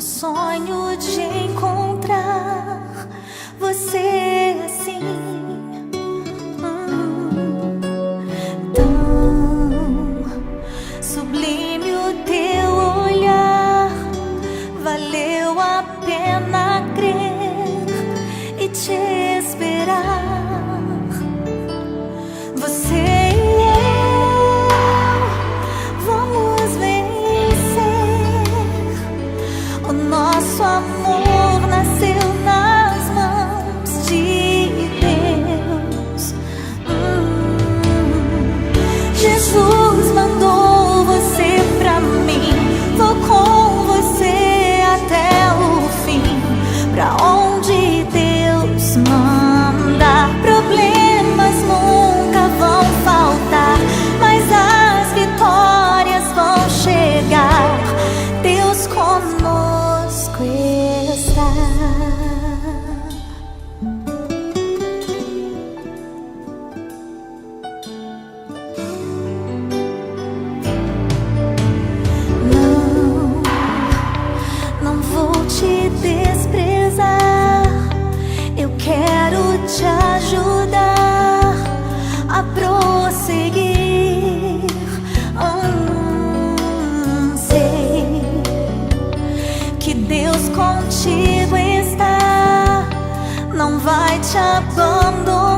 o sonho de encontrar você assim, tão sublime o teu olhar. Valeu a pena crer e te esperar. Você e eu vamos vencer. O nosso amor nasceu nas mãos de Deus. Jesus mandou você pra mim. Vou com você até o fim. Pra onde Deus manda, problemas nunca vão faltar, mas as vitórias vão chegar. Deus conosco está. Não vou te desprezar. Eu quero te ajudar a prosseguir. Sei que Deus contigo está, não vai te abandonar.